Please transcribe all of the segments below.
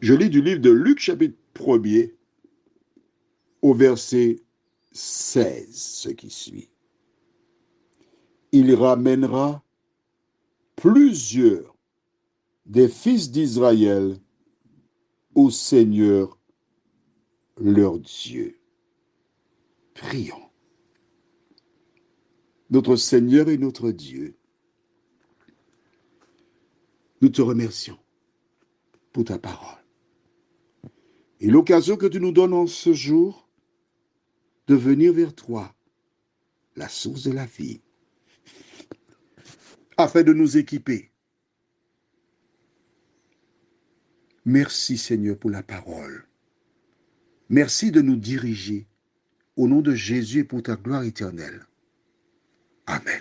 Je lis du livre de Luc, chapitre 1er, au verset 16, ce qui suit. Il ramènera plusieurs des fils d'Israël au Seigneur leur Dieu. Prions. Notre Seigneur et notre Dieu, nous te remercions pour ta parole et l'occasion que tu nous donnes en ce jour de venir vers toi, la source de la vie, afin de nous équiper. Merci Seigneur pour la parole. Merci de nous diriger au nom de Jésus et pour ta gloire éternelle. Amen.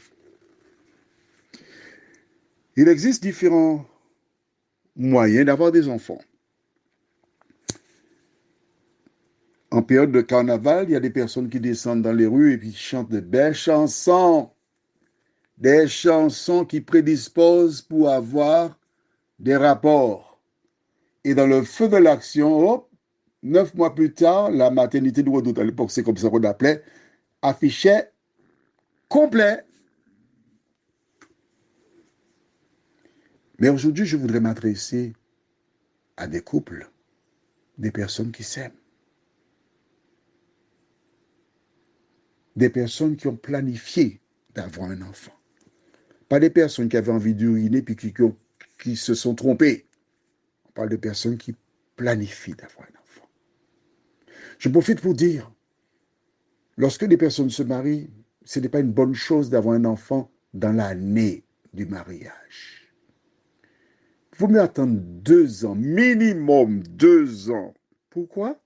Il existe différents moyens d'avoir des enfants. En période de carnaval, il y a des personnes qui descendent dans les rues et puis chantent de belles chansons. Des chansons qui prédisposent pour avoir des rapports. Et dans le feu de l'action, hop, 9 mois plus tard, la maternité de Redoute, à l'époque c'est comme ça qu'on appelait, affichait complet. Mais aujourd'hui, je voudrais m'adresser à des couples, des personnes qui s'aiment, des personnes qui ont planifié d'avoir un enfant. Pas des personnes qui avaient envie d'uriner puis qui se sont trompées. On parle de personnes qui planifient d'avoir un enfant. Je profite pour dire, lorsque des personnes se marient, ce n'est pas une bonne chose d'avoir un enfant dans l'année du mariage. Il faut mieux attendre 2 ans, minimum 2 ans. Pourquoi?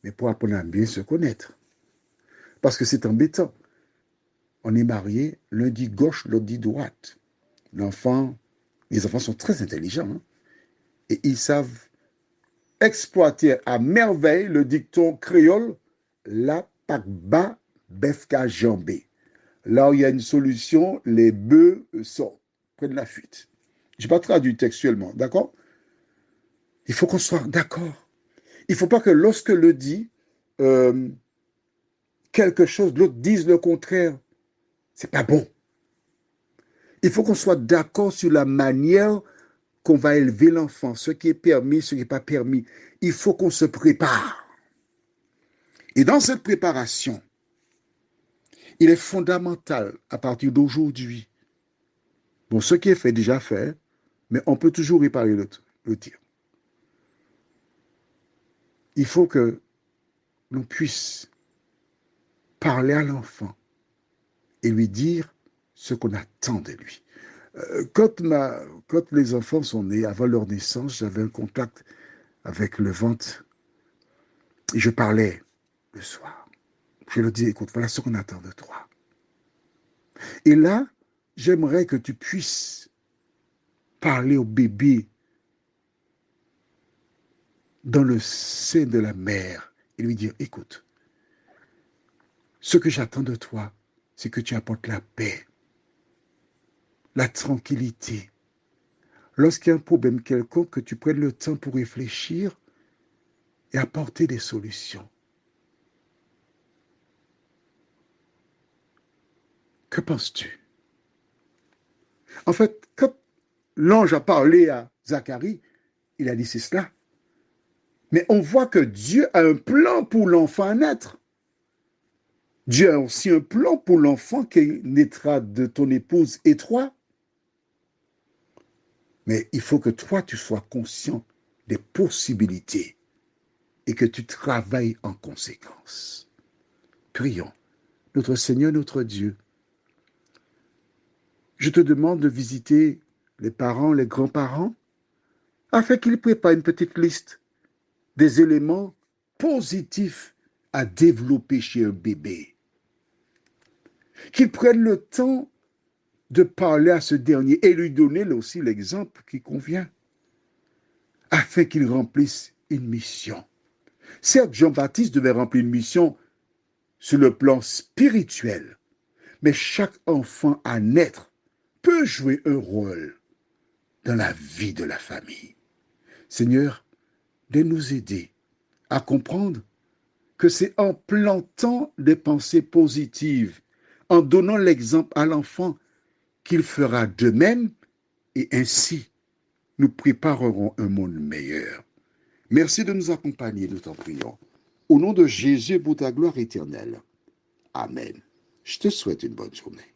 Mais pour apprendre à bien se connaître. Parce que c'est embêtant. On est marié, l'un dit gauche, l'autre dit droite. Les enfants sont très intelligents. Hein? Et ils savent exploiter à merveille le dicton créole, la pakba befka jambé. Là où il y a une solution, les bœufs sortent, prennent la fuite. Je n'ai pas traduit textuellement, d'accord? Il faut qu'on soit d'accord. Il ne faut pas que lorsque le dit quelque chose, l'autre dise le contraire. C'est pas bon. Il faut qu'on soit d'accord sur la manière qu'on va élever l'enfant, ce qui est permis, ce qui n'est pas permis. Il faut qu'on se prépare. Et dans cette préparation, il est fondamental à partir d'aujourd'hui. Bon, ce qui est fait, déjà fait, mais on peut toujours réparer le tir. Il faut que l'on puisse parler à l'enfant et lui dire ce qu'on attend de lui. Quand les enfants sont nés, avant leur naissance, j'avais un contact avec le ventre et je parlais le soir. Je leur dis, écoute, voilà ce qu'on attend de toi. Et là, j'aimerais que tu puisses parler au bébé dans le sein de la mère et lui dire, écoute, ce que j'attends de toi, c'est que tu apportes la paix, la tranquillité. Lorsqu'il y a un problème quelconque, que tu prennes le temps pour réfléchir et apporter des solutions. Que penses-tu? En fait, quand l'ange a parlé à Zacharie, il a dit c'est cela. Mais on voit que Dieu a un plan pour l'enfant à naître. Dieu a aussi un plan pour l'enfant qui naîtra de ton épouse et toi. Mais il faut que toi, tu sois conscient des possibilités et que tu travailles en conséquence. Prions. Notre Seigneur, notre Dieu, je te demande de visiter les parents, les grands-parents, afin qu'ils préparent une petite liste des éléments positifs à développer chez un bébé. Qu'ils prennent le temps de parler à ce dernier et lui donner aussi l'exemple qui convient, afin qu'il remplisse une mission. Certes, Jean-Baptiste devait remplir une mission sur le plan spirituel, mais chaque enfant à naître peut jouer un rôle dans la vie de la famille. Seigneur, de nous aider à comprendre que c'est en plantant des pensées positives, en donnant l'exemple à l'enfant qu'il fera de même, et ainsi nous préparerons un monde meilleur. Merci de nous accompagner, nous t'en prions. Au nom de Jésus, pour ta gloire éternelle. Amen. Je te souhaite une bonne journée.